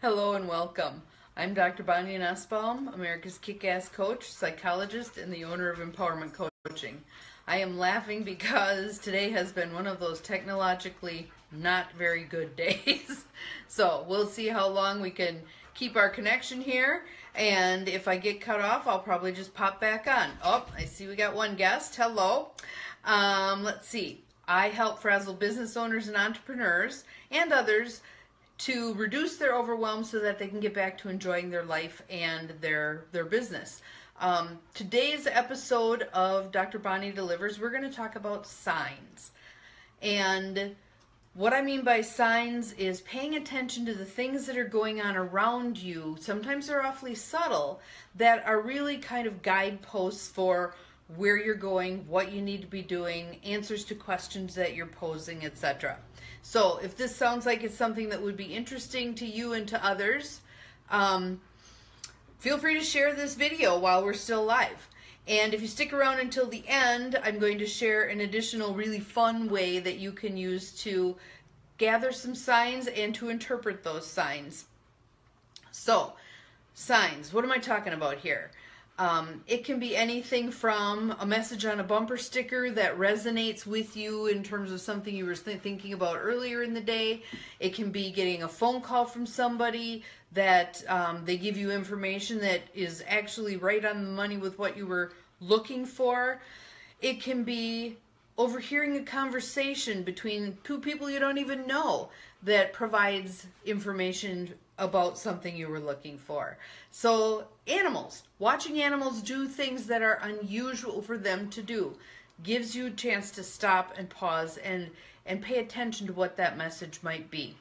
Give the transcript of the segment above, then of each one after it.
Hello and welcome. I'm Dr. Bonnie Nussbaum, America's Kick-Ass Coach, psychologist, and the owner of Empowerment Coaching. I am laughing because today has been one of those technologically not very good days. So we'll see how long we can keep our connection here, and if I get cut off, I'll probably just pop back on. Oh, I see we got one guest. Hello. Let's see. I help frazzled business owners and entrepreneurs and others to reduce their overwhelm so that they can get back to enjoying their life and their business. Today's episode of Dr. Bonnie Delivers, we're going to talk about signs. And what I mean by signs is paying attention to the things that are going on around you. Sometimes they're awfully subtle, that are really kind of guideposts for where you're going, what you need to be doing, answers to questions that you're posing, etc. So if this sounds like it's something that would be interesting to you and to others, feel free to share this video while we're still live. And if you stick around until the end, I'm going to share an additional really fun way that you can use to gather some signs and to interpret those signs. So, signs, what am I talking about here? It can be anything from a message on a bumper sticker that resonates with you in terms of something you were thinking about earlier in the day. It can be getting a phone call from somebody that they give you information that is actually right on the money with what you were looking for. It can be overhearing a conversation between two people you don't even know that provides information about something you were looking for. So animals, watching animals do things that are unusual for them to do gives you a chance to stop and pause and pay attention to what that message might be.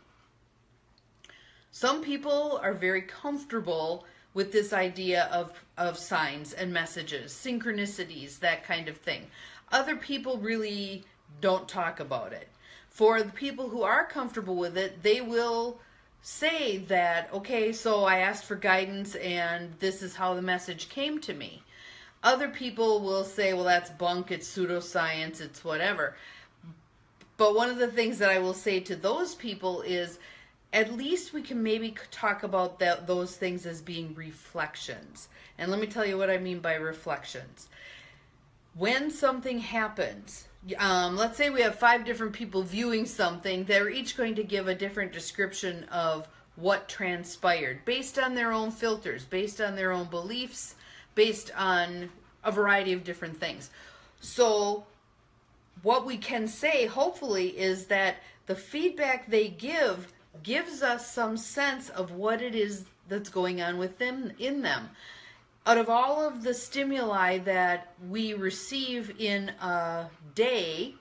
Some people are very comfortable with this idea of signs and messages, synchronicities, that kind of thing. Other people really don't talk about it. For the people who are comfortable with it, they will say that, okay, so I asked for guidance and this is how the message came to me. Other people will say, well, that's bunk, it's pseudoscience, it's whatever. But one of the things that I will say to those people is, at least we can maybe talk about those things as being reflections. And let me tell you what I mean by reflections. When something happens, let's say we have 5 different people viewing something, they're each going to give a different description of what transpired based on their own filters, based on their own beliefs, based on a variety of different things. So what we can say, hopefully, is that the feedback they gives us some sense of what it is that's going on with them, in them. Out of all of the stimuli that we receive in a day,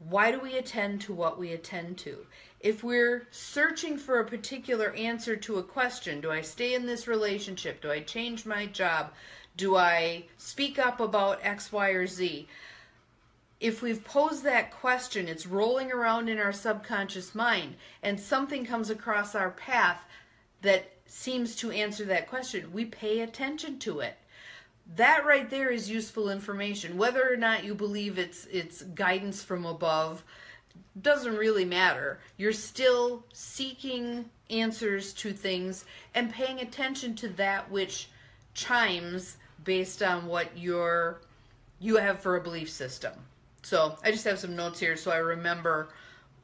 why do we attend to what we attend to? If we're searching for a particular answer to a question, do I stay in this relationship? Do I change my job? Do I speak up about X, Y, or Z? If we've posed that question, it's rolling around in our subconscious mind, and something comes across our path that seems to answer that question, we pay attention to it. That right there is useful information. Whether or not you believe it's guidance from above doesn't really matter. You're still seeking answers to things and paying attention to that which chimes based on what you have for a belief system. So I just have some notes here so I remember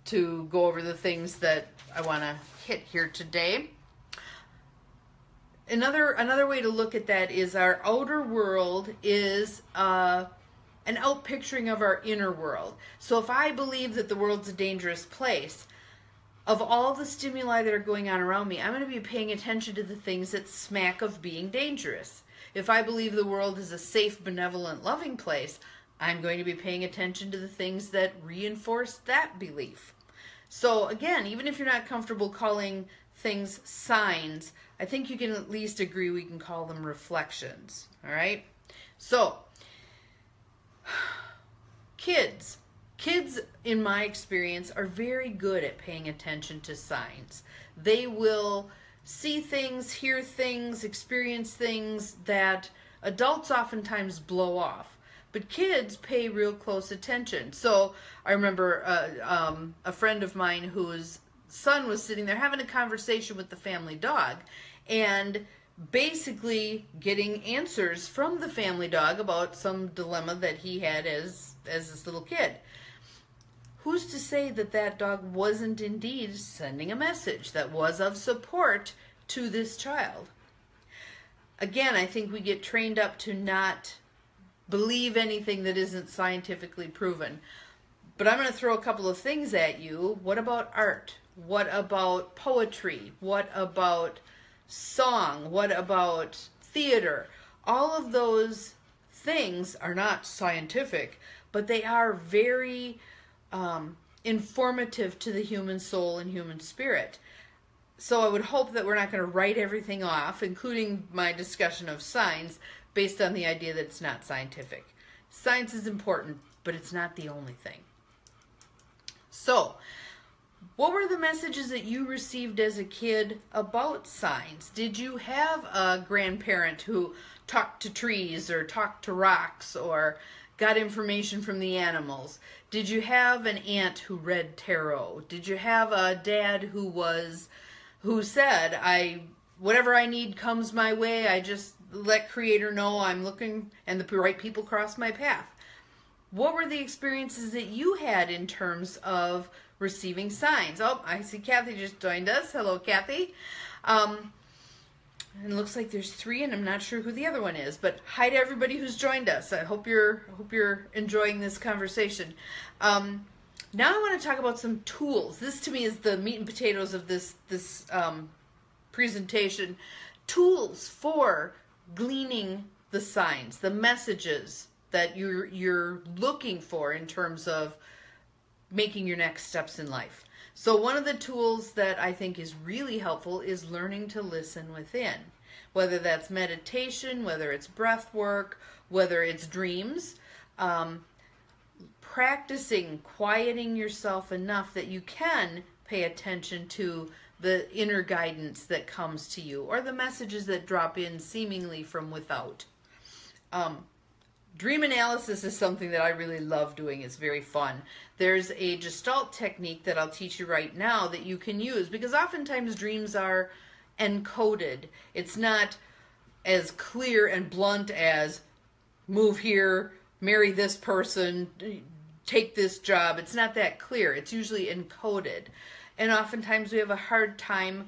to go over the things that I want to hit here today. Another way to look at that is our outer world is an outpicturing of our inner world. So if I believe that the world's a dangerous place, of all the stimuli that are going on around me, I'm going to be paying attention to the things that smack of being dangerous. If I believe the world is a safe, benevolent, loving place, I'm going to be paying attention to the things that reinforce that belief. So again, even if you're not comfortable calling things signs, I think you can at least agree we can call them reflections. All right? So, kids, in my experience, are very good at paying attention to signs. They will see things, hear things, experience things that adults oftentimes blow off. But kids pay real close attention. So I remember a friend of mine whose son was sitting there having a conversation with the family dog and basically getting answers from the family dog about some dilemma that he had as this little kid. Who's to say that that dog wasn't indeed sending a message that was of support to this child? Again, I think we get trained up to not believe anything that isn't scientifically proven. But I'm going to throw a couple of things at you. What about art? What about poetry? What about song? What about theater? All of those things are not scientific, but they are very informative to the human soul and human spirit. So I would hope that we're not going to write everything off, including my discussion of signs, based on the idea that it's not scientific. Science is important, but it's not the only thing. So, what were the messages that you received as a kid about signs? Did you have a grandparent who talked to trees or talked to rocks or got information from the animals? Did you have an aunt who read tarot? Did you have a dad who said, whatever I need comes my way, I just let Creator know I'm looking and the right people cross my path? What were the experiences that you had in terms of receiving signs? Oh, I see Kathy just joined us. Hello, Kathy. And it looks like there's 3, and I'm not sure who the other one is. But hi to everybody who's joined us. I hope you're enjoying this conversation. Now I want to talk about some tools. This to me is the meat and potatoes of this presentation. Tools for gleaning the signs, the messages that you're looking for in terms of making your next steps in life. So one of the tools that I think is really helpful is learning to listen within. Whether that's meditation, whether it's breath work, whether it's dreams, practicing quieting yourself enough that you can pay attention to the inner guidance that comes to you or the messages that drop in seemingly from without. Dream analysis is something that I really love doing. It's very fun. There's a Gestalt technique that I'll teach you right now that you can use because oftentimes dreams are encoded. It's not as clear and blunt as move here, marry this person, take this job. It's not that clear. It's usually encoded. And oftentimes we have a hard time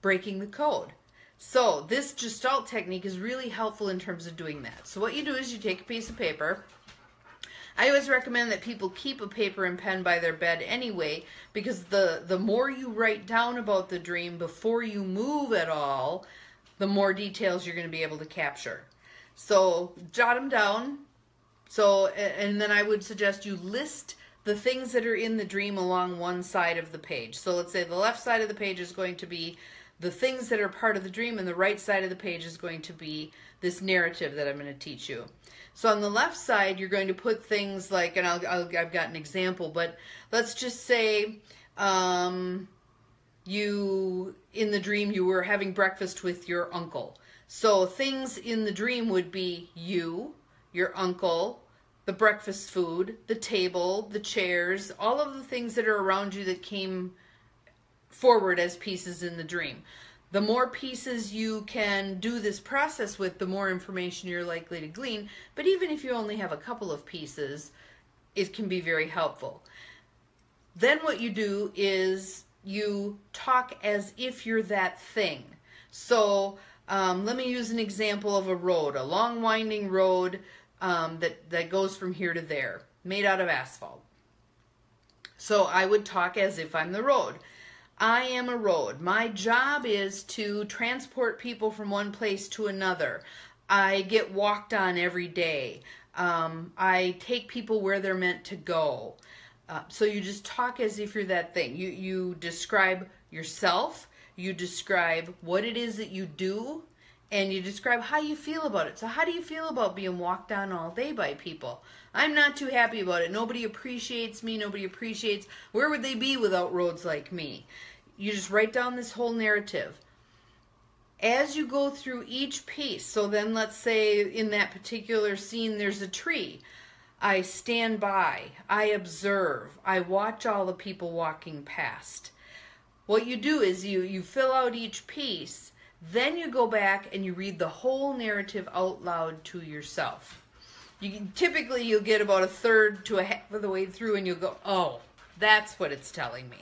breaking the code. So this Gestalt technique is really helpful in terms of doing that. So what you do is you take a piece of paper. I always recommend that people keep a paper and pen by their bed anyway, because the more you write down about the dream before you move at all, the more details you're going to be able to capture. So jot them down. So, and then I would suggest you list the things that are in the dream along one side of the page. So let's say the left side of the page is going to be the things that are part of the dream, and the right side of the page is going to be this narrative that I'm going to teach you. So on the left side, you're going to put things like, and I've got an example, but let's just say you, in the dream, you were having breakfast with your uncle. So things in the dream would be you, your uncle, the breakfast food, the table, the chairs, all of the things that are around you that came forward as pieces in the dream. The more pieces you can do this process with, the more information you're likely to glean. But even if you only have a couple of pieces, it can be very helpful. Then what you do is you talk as if you're that thing. So let me use an example of a road, a long winding road that goes from here to there, made out of asphalt. So I would talk as if I'm the road. I am a road. My job is to transport people from one place to another. I get walked on every day. I take people where they're meant to go. So you just talk as if you're that thing. You describe yourself, you describe what it is that you do, and you describe how you feel about it. So how do you feel about being walked on all day by people? I'm not too happy about it. Nobody appreciates me. Nobody appreciates. Where would they be without roads like me? You just write down this whole narrative. As you go through each piece, so then let's say in that particular scene there's a tree. I stand by, I observe, I watch all the people walking past. What you do is you fill out each piece, then you go back and you read the whole narrative out loud to yourself. Typically you'll get about a third to a half of the way through and you'll go, oh, that's what it's telling me.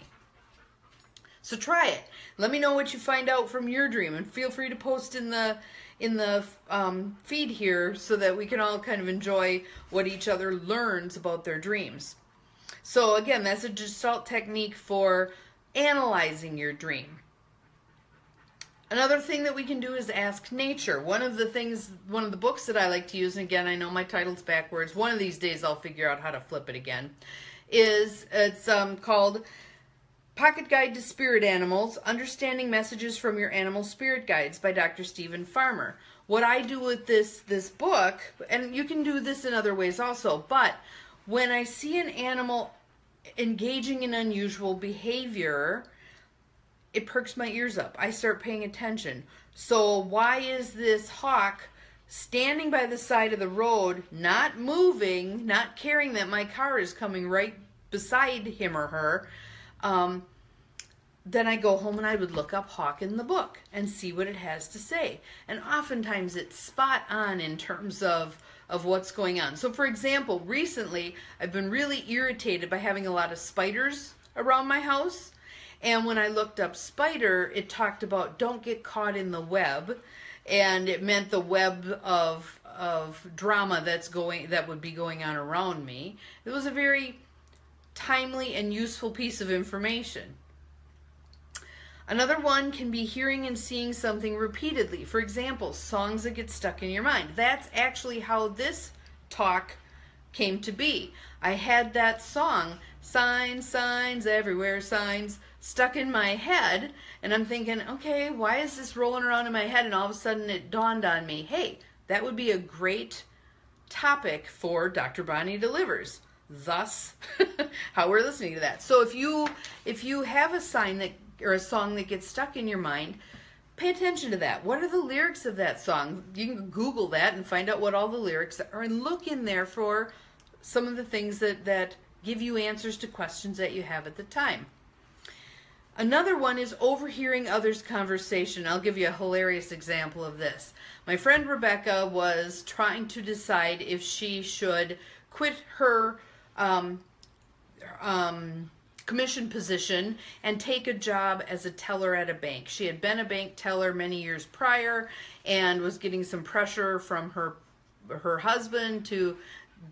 So try it. Let me know what you find out from your dream, and feel free to post in the feed here so that we can all kind of enjoy what each other learns about their dreams. So again, that's a Gestalt technique for analyzing your dream. Another thing that we can do is ask nature. One of the books that I like to use, and again, I know my title's backwards. One of these days I'll figure out how to flip it again. It's called Pocket Guide to Spirit Animals, Understanding Messages from Your Animal Spirit Guides by Dr. Stephen Farmer. What I do with this book, and you can do this in other ways also, but when I see an animal engaging in unusual behavior, it perks my ears up. I start paying attention. So why is this hawk standing by the side of the road, not moving, not caring that my car is coming right beside him or her? Then I go home and I would look up hawk in the book and see what it has to say. And oftentimes it's spot on in terms of what's going on. So for example, recently I've been really irritated by having a lot of spiders around my house. And when I looked up spider, it talked about don't get caught in the web. And it meant the web of drama that would be going on around me. It was a very timely and useful piece of information. Another one can be hearing and seeing something repeatedly. For example, songs that get stuck in your mind. That's actually how this talk came to be. I had that song, Signs, Signs, Everywhere Signs, stuck in my head, and I'm thinking, okay, why is this rolling around in my head? And all of a sudden it dawned on me, hey, that would be a great topic for Dr. Bonnie Delivers. Thus, how we're listening to that. So if you have a sign that or a song that gets stuck in your mind, pay attention to that. What are the lyrics of that song? You can Google that and find out what all the lyrics are, and look in there for some of the things that give you answers to questions that you have at the time. Another one is overhearing others' conversation. I'll give you a hilarious example of this. My friend Rebecca was trying to decide if she should quit her commission position and take a job as a teller at a bank. She had been a bank teller many years prior and was getting some pressure from her husband to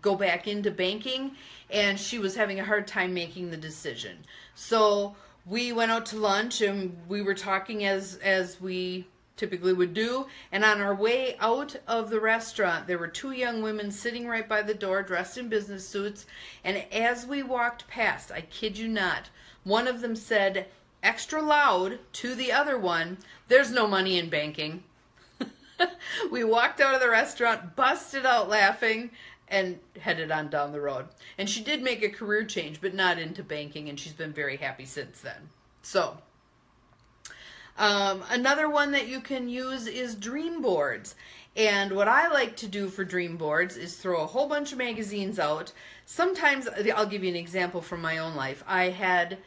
go back into banking, and she was having a hard time making the decision. So we went out to lunch and we were talking as we typically would do, and on our way out of the restaurant there were two young women sitting right by the door dressed in business suits, and as we walked past, I kid you not, one of them said extra loud to the other one, "There's no money in banking." We walked out of the restaurant, busted out laughing, and headed on down the road. And she did make a career change, but not into banking, and she's been very happy since then. So another one that you can use is dream boards. And what I like to do for dream boards is throw a whole bunch of magazines out. Sometimes, I'll give you an example from my own life. I had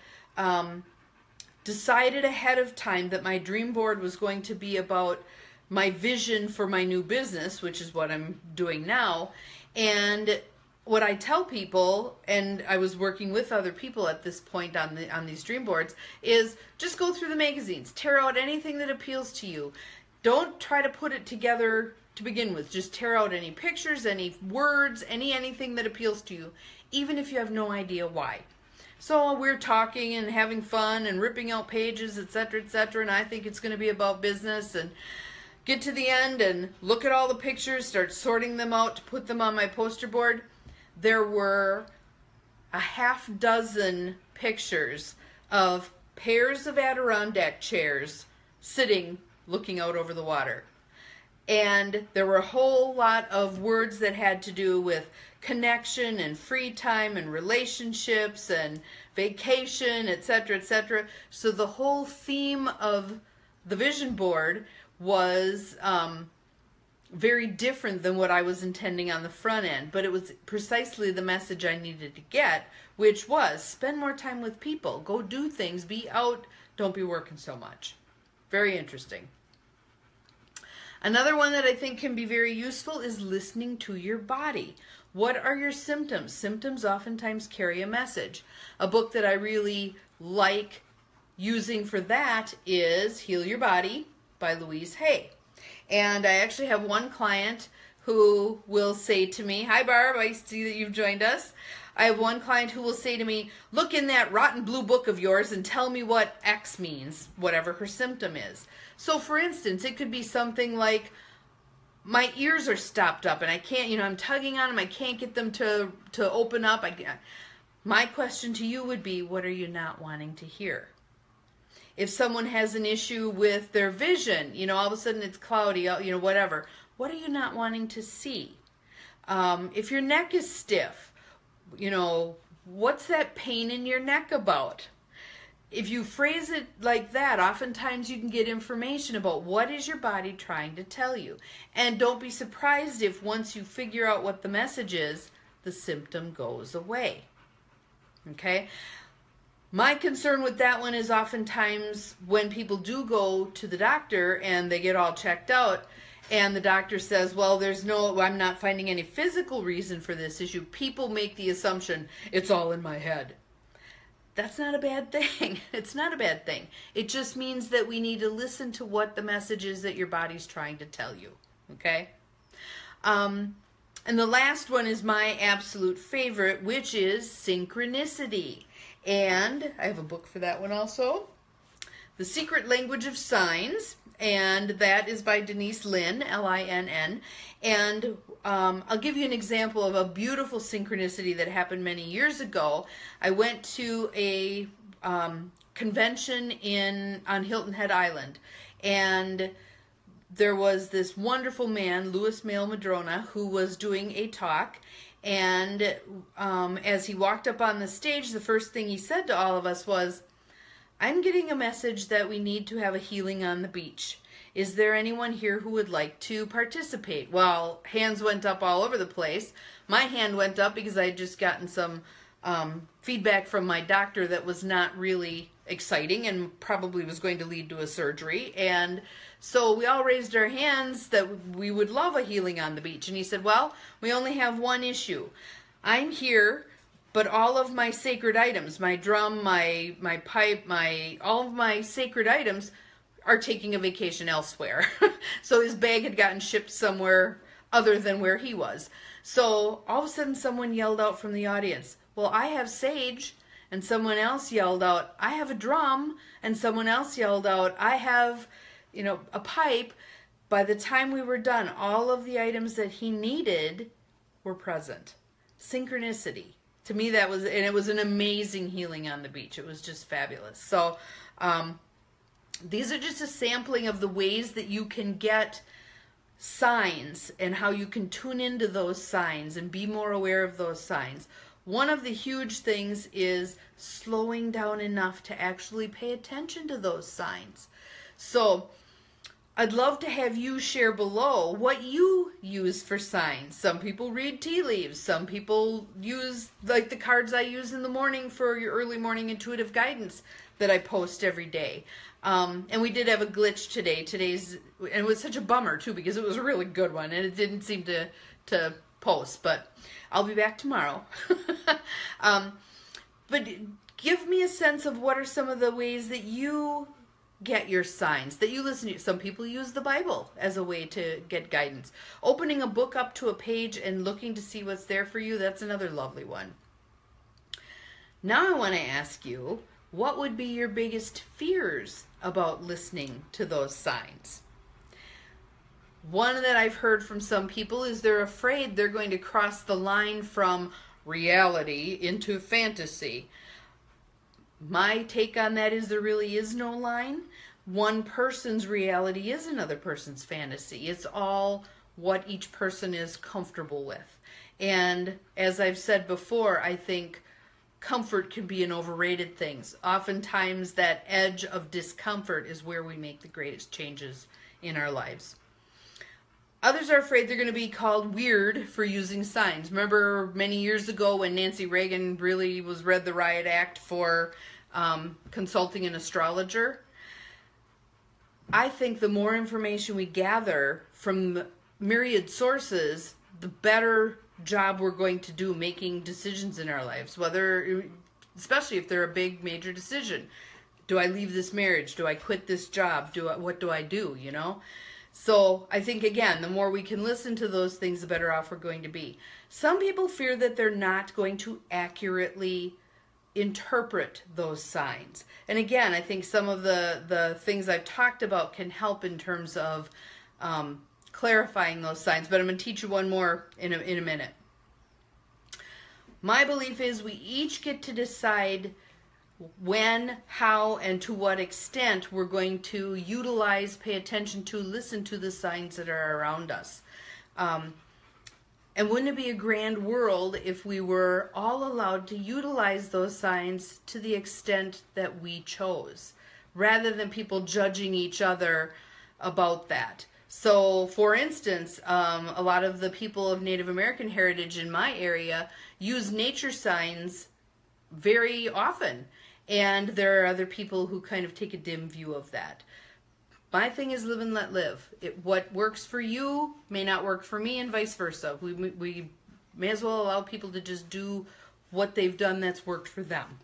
decided ahead of time that my dream board was going to be about my vision for my new business, which is what I'm doing now. And what I tell people, and I was working with other people at this point on these dream boards, is just go through the magazines, tear out anything that appeals to you. Don't try to put it together to begin with. Just tear out any pictures, any words, anything that appeals to you, even if you have no idea why. So we're talking and having fun and ripping out pages, etc., and I think it's going to be about business, and get to the end and look at all the pictures, start sorting them out to put them on my poster board. There were a half dozen pictures of pairs of Adirondack chairs sitting looking out over the water. And there were a whole lot of words that had to do with connection and free time and relationships and vacation, etc., So the whole theme of the vision board was very different than what I was intending on the front end, but it was precisely the message I needed to get, which was spend more time with people, go do things, be out, don't be working so much. Very interesting. Another one that I think can be very useful is listening to your body. What are your symptoms? Symptoms oftentimes carry a message. A book that I really like using for that is Heal Your Body by Louise Hay. And I actually have one client who will say to me, hi Barb, I see that you've joined us. I have one client who will say to me, look in that rotten blue book of yours and tell me what X means, whatever her symptom is. So for instance, it could be something like, my ears are stopped up and I can't, I'm tugging on them, I can't get them to open up. My question to you would be, what are you not wanting to hear? If someone has an issue with their vision, all of a sudden it's cloudy, whatever. What are you not wanting to see? If your neck is stiff, what's that pain in your neck about? If you phrase it like that, oftentimes you can get information about what is your body trying to tell you. And don't be surprised if once you figure out what the message is, the symptom goes away. Okay? My concern with that one is oftentimes when people do go to the doctor and they get all checked out and the doctor says, well, I'm not finding any physical reason for this issue. People make the assumption it's all in my head. That's not a bad thing. It's not a bad thing. It just means that we need to listen to what the message is that your body's trying to tell you. Okay? And the last one is my absolute favorite, which is synchronicity. And I have a book for that one also. The Secret Language of Signs. And that is by Denise Linn, Linn. And I'll give you an example of a beautiful synchronicity that happened many years ago. I went to a convention on Hilton Head Island, and there was this wonderful man, Louis Mail Madrona, who was doing a talk. And as he walked up on the stage, the first thing he said to all of us was, I'm getting a message that we need to have a healing on the beach. Is there anyone here who would like to participate? Well, hands went up all over the place. My hand went up because I had just gotten some feedback from my doctor that was not really exciting and probably was going to lead to a surgery. And so we all raised our hands that we would love a healing on the beach. And he said, well, we only have one issue. I'm here, but all of my sacred items, my drum, my pipe, all of my sacred items are taking a vacation elsewhere. So his bag had gotten shipped somewhere other than where he was. So all of a sudden someone yelled out from the audience, well, I have sage. And someone else yelled out, I have a drum. And someone else yelled out, I have, a pipe. By the time we were done, all of the items that he needed were present. Synchronicity. To me, it was an amazing healing on the beach. It was just fabulous. So, these are just a sampling of the ways that you can get signs and how you can tune into those signs and be more aware of those signs. One of the huge things is slowing down enough to actually pay attention to those signs. So I'd love to have you share below what you use for signs. Some people read tea leaves. Some people use like the cards I use in the morning for your early morning intuitive guidance that I post every day. And we did have a glitch today. And it was such a bummer too because it was a really good one and it didn't seem to post, but I'll be back tomorrow. But give me a sense of what are some of the ways that you get your signs, that you listen to. Some people use the Bible as a way to get guidance. Opening a book up to a page and looking to see what's there for you, that's another lovely one. Now I want to ask you, what would be your biggest fears about listening to those signs? One that I've heard from some people is they're afraid they're going to cross the line from reality into fantasy. My take on that is there really is no line. One person's reality is another person's fantasy. It's all what each person is comfortable with. And as I've said before, I think comfort can be an overrated thing. Oftentimes that edge of discomfort is where we make the greatest changes in our lives. Others are afraid they're going to be called weird for using signs. Remember many years ago when Nancy Reagan really was read the riot act for consulting an astrologer? I think the more information we gather from myriad sources, the better job we're going to do making decisions in our lives, especially if they're a big major decision. Do I leave this marriage? Do I quit this job? What do I do, you know? So I think, again, the more we can listen to those things, the better off we're going to be. Some people fear that they're not going to accurately interpret those signs. And again, I think some of the things I've talked about can help in terms of clarifying those signs. But I'm going to teach you one more in a minute. My belief is we each get to decide when, how, and to what extent we're going to utilize, pay attention to, listen to the signs that are around us. And wouldn't it be a grand world if we were all allowed to utilize those signs to the extent that we chose, rather than people judging each other about that? So, for instance, a lot of the people of Native American heritage in my area use nature signs very often. And there are other people who kind of take a dim view of that. My thing is live and let live. What works for you may not work for me, and vice versa. We may as well allow people to just do what they've done that's worked for them.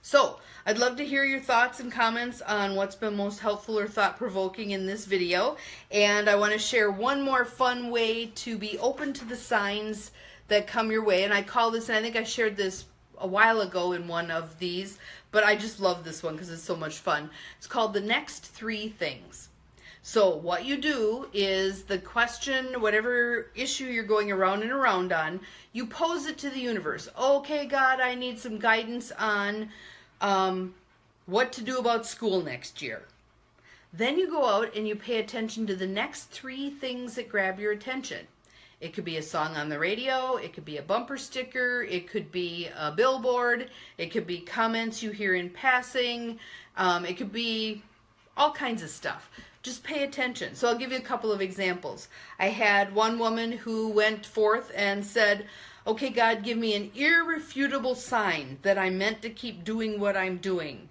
So, I'd love to hear your thoughts and comments on what's been most helpful or thought-provoking in this video. And I want to share one more fun way to be open to the signs that come your way. And I call this, and I think I shared this a while ago in one of these, but I just love this one because it's so much fun. It's called The Next 3 Things. So what you do is the question, whatever issue you're going around and around on, you pose it to the universe. Okay, God, I need some guidance on what to do about school next year. Then you go out and you pay attention to the next 3 things that grab your attention. It could be a song on the radio, it could be a bumper sticker, it could be a billboard, it could be comments you hear in passing, it could be all kinds of stuff. Just pay attention. So I'll give you a couple of examples. I had one woman who went forth and said, okay, God, give me an irrefutable sign that I'm meant to keep doing what I'm doing.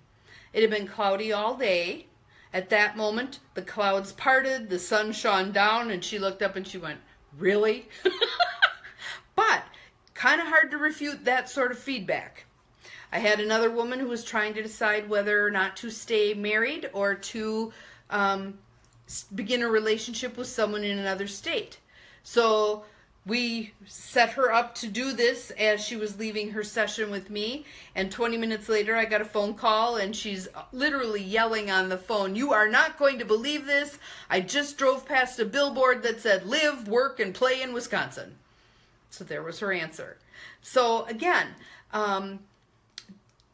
It had been cloudy all day. At that moment, the clouds parted, the sun shone down, and she looked up and she went, really? But kind of hard to refute that sort of feedback. I had another woman who was trying to decide whether or not to stay married or to begin a relationship with someone in another state. So we set her up to do this as she was leaving her session with me, and 20 minutes later I got a phone call and she's literally yelling on the phone, "You are not going to believe this. I just drove past a billboard that said live, work, and play in Wisconsin." So there was her answer. So again,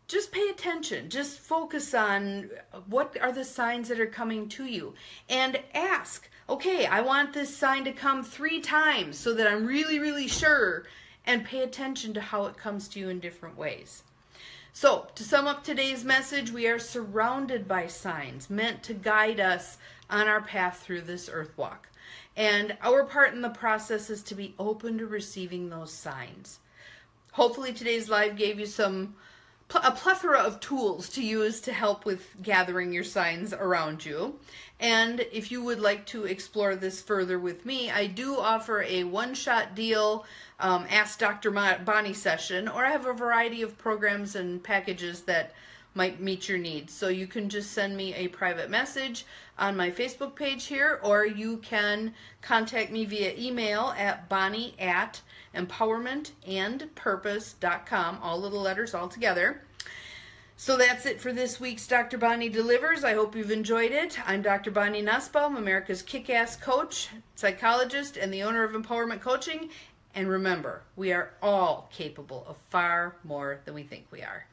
just pay attention. Just focus on what are the signs that are coming to you. And ask, okay, I want this sign to come 3 times so that I'm really, really sure. And pay attention to how it comes to you in different ways. So, to sum up today's message, we are surrounded by signs meant to guide us on our path through this earth walk. And our part in the process is to be open to receiving those signs. Hopefully today's live gave you a plethora of tools to use to help with gathering your signs around you. And if you would like to explore this further with me, I do offer a one-shot deal Ask Dr. Bonnie session, or I have a variety of programs and packages that might meet your needs. So you can just send me a private message on my Facebook page here, or you can contact me via email at bonnie@empowermentandpurpose.com, all little letters all together. So that's it for this week's Dr. Bonnie Delivers. I hope you've enjoyed it. I'm Dr. Bonnie Nussbaum, America's kick-ass coach, psychologist, and the owner of Empowerment Coaching. And remember, we are all capable of far more than we think we are.